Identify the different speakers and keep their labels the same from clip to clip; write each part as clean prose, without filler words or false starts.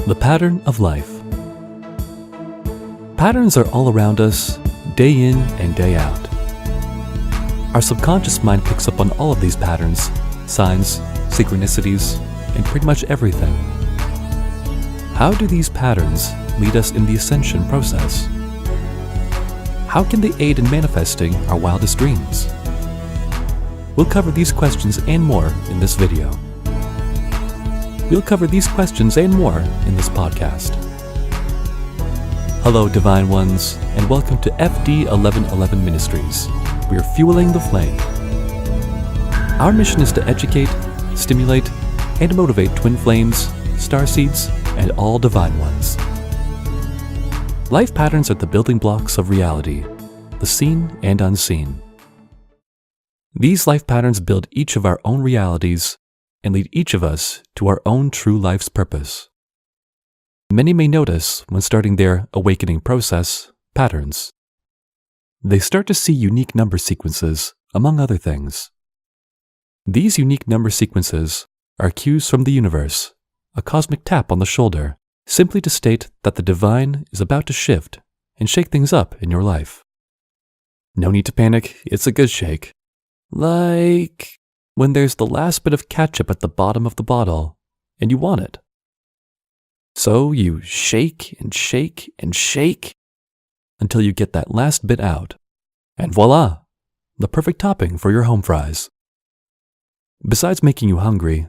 Speaker 1: The pattern of life. Patterns are all around us, day in and day out. Our subconscious mind picks up on all of these patterns, signs, synchronicities, and pretty much everything. How do these patterns lead us in the ascension process? How can they aid in manifesting our wildest dreams? We'll cover these questions and more in this video. We'll cover these questions and more in this podcast. Hello, Divine Ones, and welcome to FD 1111 Ministries. We are fueling the flame. Our mission is to educate, stimulate, and motivate twin flames, starseeds, and all divine ones. Life patterns are the building blocks of reality, the seen and unseen. These life patterns build each of our own realities and lead each of us to our own true life's purpose. Many may notice, when starting their awakening process, patterns. They start to see unique number sequences, among other things. These unique number sequences are cues from the universe, a cosmic tap on the shoulder, simply to state that the divine is about to shift and shake things up in your life. No need to panic, it's a good shake. Like when there's the last bit of ketchup at the bottom of the bottle, and you want it. So you shake and shake and shake until you get that last bit out. And voila, the perfect topping for your home fries. Besides making you hungry,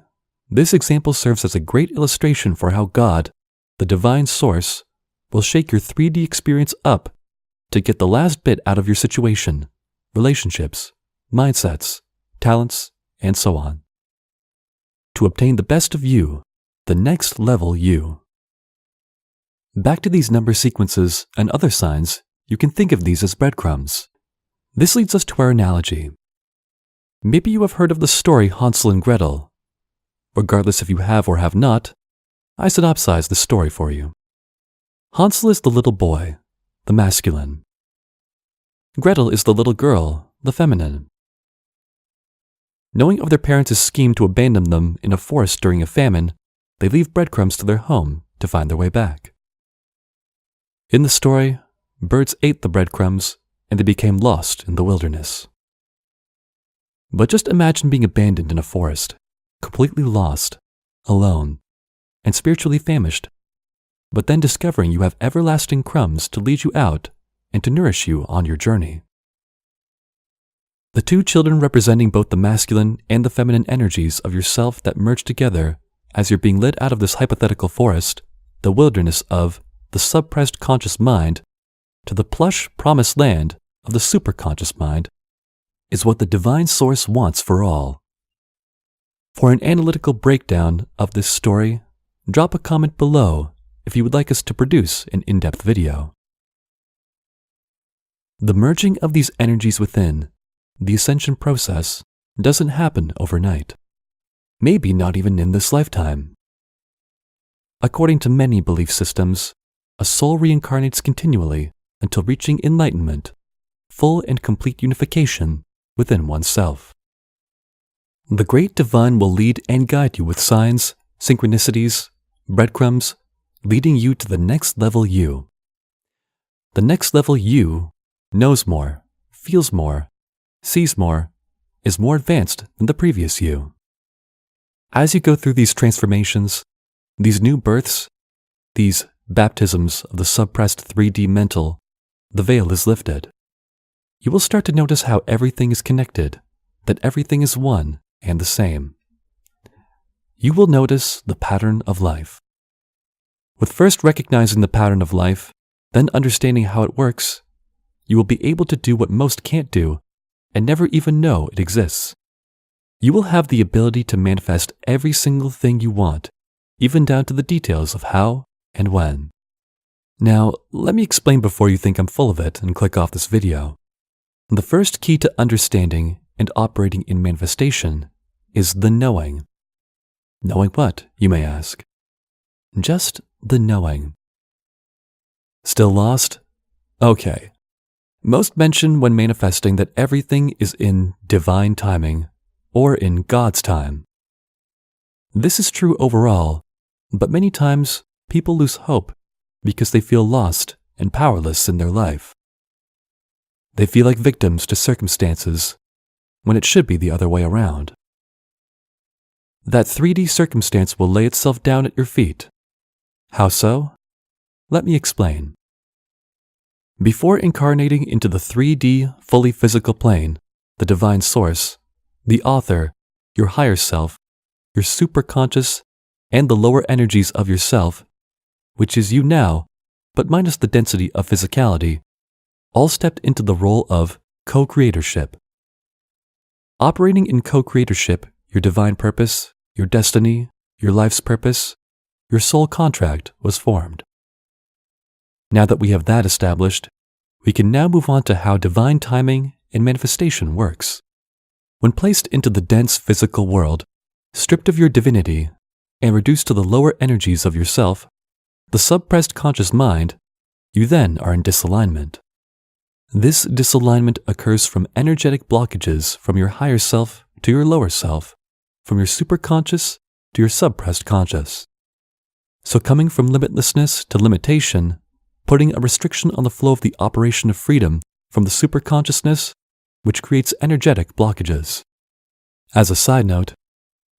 Speaker 1: this example serves as a great illustration for how God, the divine source, will shake your 3D experience up to get the last bit out of your situation, relationships, mindsets, talents, and so on. To obtain the best of you, the next level you. Back to these number sequences and other signs, you can think of these as breadcrumbs. This leads us to our analogy. Maybe you have heard of the story Hansel and Gretel. Regardless if you have or have not, I synopsize the story for you. Hansel is the little boy, the masculine. Gretel is the little girl, the feminine. Knowing of their parents' scheme to abandon them in a forest during a famine, they leave breadcrumbs to their home to find their way back. In the story, birds ate the breadcrumbs and they became lost in the wilderness. But just imagine being abandoned in a forest, completely lost, alone, and spiritually famished, but then discovering you have everlasting crumbs to lead you out and to nourish you on your journey. The two children representing both the masculine and the feminine energies of yourself that merge together as you're being led out of this hypothetical forest, the wilderness of the suppressed conscious mind, to the plush promised land of the superconscious mind, is what the divine source wants for all. For an analytical breakdown of this story, drop a comment below if you would like us to produce an in-depth video. The merging of these energies within, the ascension process, doesn't happen overnight. Maybe not even in this lifetime. According to many belief systems, a soul reincarnates continually until reaching enlightenment, full and complete unification within oneself. The great divine will lead and guide you with signs, synchronicities, breadcrumbs, leading you to the next level you. The next level you knows more, feels more, sees more, is more advanced than the previous you. As you go through these transformations, these new births, these baptisms of the suppressed 3D mental, the veil is lifted. You will start to notice how everything is connected, that everything is one and the same. You will notice the pattern of life. With first recognizing the pattern of life, then understanding how it works, you will be able to do what most can't do and never even know it exists. You will have the ability to manifest every single thing you want, even down to the details of how and when. Now, let me explain before you think I'm full of it and click off this video. The first key to understanding and operating in manifestation is the knowing. Knowing what, you may ask? Just the knowing. Still lost? Okay. Most mention when manifesting that everything is in divine timing or in God's time. This is true overall, but many times people lose hope because they feel lost and powerless in their life. They feel like victims to circumstances when it should be the other way around. That 3D circumstance will lay itself down at your feet. How so? Let me explain. Before incarnating into the 3D, fully physical plane, the divine source, the author, your higher self, your superconscious, and the lower energies of yourself, which is you now, but minus the density of physicality, all stepped into the role of co-creatorship. Operating in co-creatorship, your divine purpose, your destiny, your life's purpose, your soul contract was formed. Now that we have that established, we can now move on to how divine timing and manifestation works. When placed into the dense physical world, stripped of your divinity, and reduced to the lower energies of yourself, the suppressed conscious mind, you then are in disalignment. This disalignment occurs from energetic blockages from your higher self to your lower self, from your superconscious to your suppressed conscious. So coming from limitlessness to limitation, putting a restriction on the flow of the operation of freedom from the superconsciousness, which creates energetic blockages. As a side note,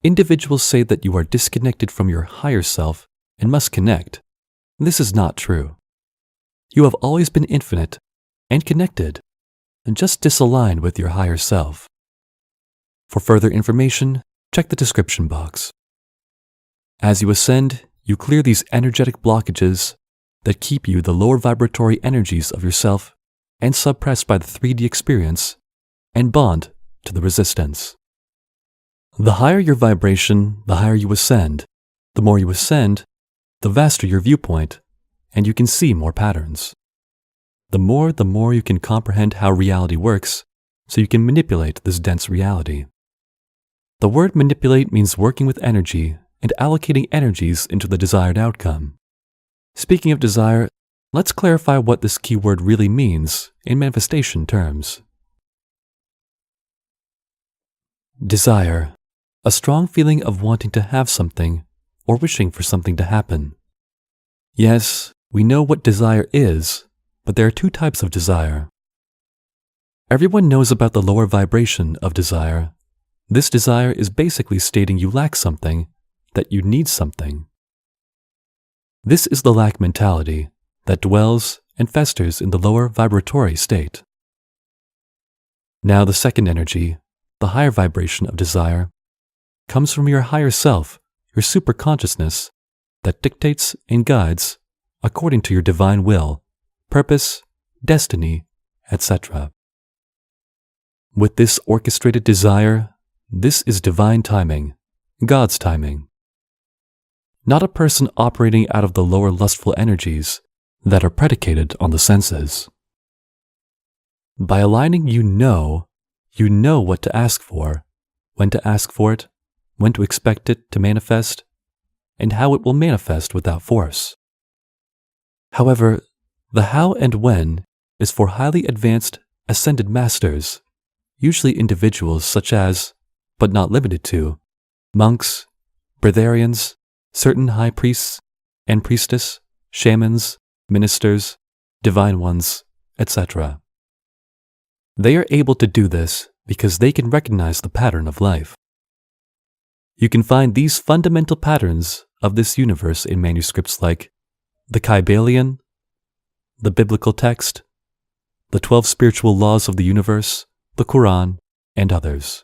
Speaker 1: individuals say that you are disconnected from your higher self and must connect. This is not true. You have always been infinite and connected, and just disaligned with your higher self. For further information, check the description box. As you ascend, you clear these energetic blockages that keep you the lower vibratory energies of yourself and suppressed by the 3D experience and bond to the resistance. The higher your vibration, the higher you ascend. The more you ascend, the vaster your viewpoint, and you can see more patterns. The more you can comprehend how reality works, so you can manipulate this dense reality. The word manipulate means working with energy and allocating energies into the desired outcome. Speaking of desire, let's clarify what this keyword really means in manifestation terms. Desire, a strong feeling of wanting to have something or wishing for something to happen. Yes, we know what desire is, but there are two types of desire. Everyone knows about the lower vibration of desire. This desire is basically stating you lack something, that you need something. This is the lack mentality that dwells and festers in the lower vibratory state. Now the second energy, the higher vibration of desire, comes from your higher self, your superconsciousness, that dictates and guides according to your divine will, purpose, destiny, etc. With this orchestrated desire, this is divine timing, God's timing. Not a person operating out of the lower lustful energies that are predicated on the senses. By aligning, you know what to ask for, when to ask for it, when to expect it to manifest, and how it will manifest without force. However, the how and when is for highly advanced ascended masters, usually individuals such as, but not limited to, monks, breatharians, certain high priests and priestess, shamans, ministers, divine ones, etc. They are able to do this because they can recognize the pattern of life. You can find these fundamental patterns of this universe in manuscripts like the Kybalion, the biblical text, the 12 spiritual laws of the universe, the Quran, and others.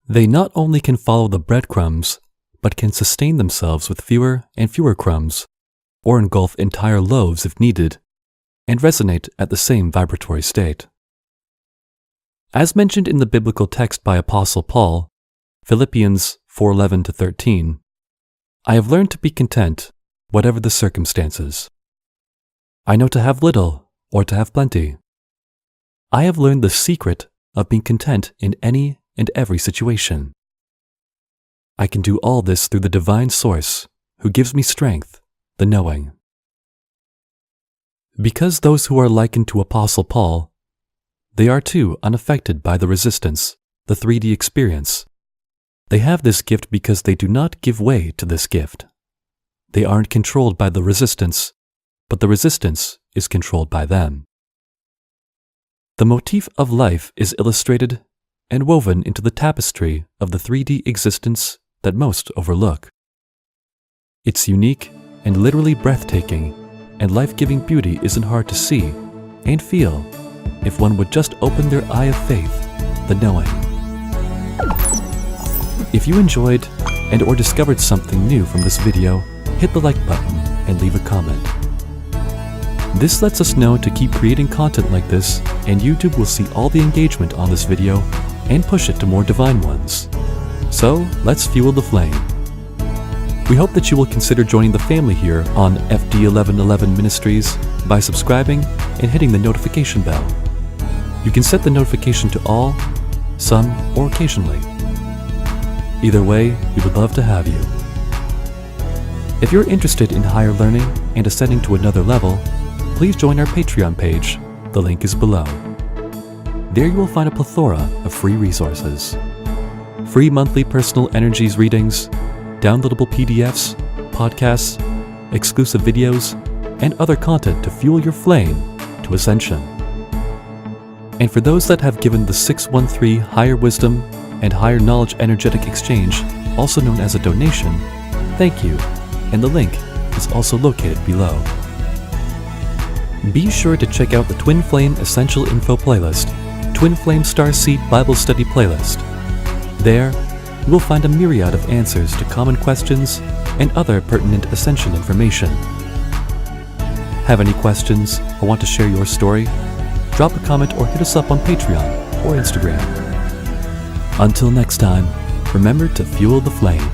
Speaker 1: They not only can follow the breadcrumbs, but can sustain themselves with fewer and fewer crumbs, or engulf entire loaves if needed, and resonate at the same vibratory state. As mentioned in the biblical text by Apostle Paul, Philippians 4:11-13, I have learned to be content, whatever the circumstances. I know to have little or to have plenty. I have learned the secret of being content in any and every situation. I can do all this through the divine source who gives me strength, the knowing. Because those who are likened to Apostle Paul, they are too unaffected by the resistance, the 3D experience. They have this gift because they do not give way to this gift. They aren't controlled by the resistance, but the resistance is controlled by them. The motif of life is illustrated and woven into the tapestry of the 3D existence that most overlook. Its unique and literally breathtaking and life-giving beauty isn't hard to see and feel if one would just open their eye of faith, the knowing. If you enjoyed and or discovered something new from this video, hit the like button and leave a comment. This lets us know to keep creating content like this, and YouTube will see all the engagement on this video and push it to more divine ones. So let's fuel the flame. We hope that you will consider joining the family here on FD1111 Ministries by subscribing and hitting the notification bell. You can set the notification to all, some, or occasionally. Either way, we would love to have you. If you're interested in higher learning and ascending to another level, please join our Patreon page. The link is below. There you will find a plethora of free resources. Free monthly personal energies readings, downloadable PDFs, podcasts, exclusive videos, and other content to fuel your flame to ascension. And for those that have given the 613 Higher Wisdom and Higher Knowledge Energetic Exchange, also known as a donation, thank you, and the link is also located below. Be sure to check out the Twin Flame Essential Info playlist, Twin Flame Starseed Bible Study playlist. There, you will find a myriad of answers to common questions and other pertinent ascension information. Have any questions or want to share your story? Drop a comment or hit us up on Patreon or Instagram. Until next time, remember to fuel the flame.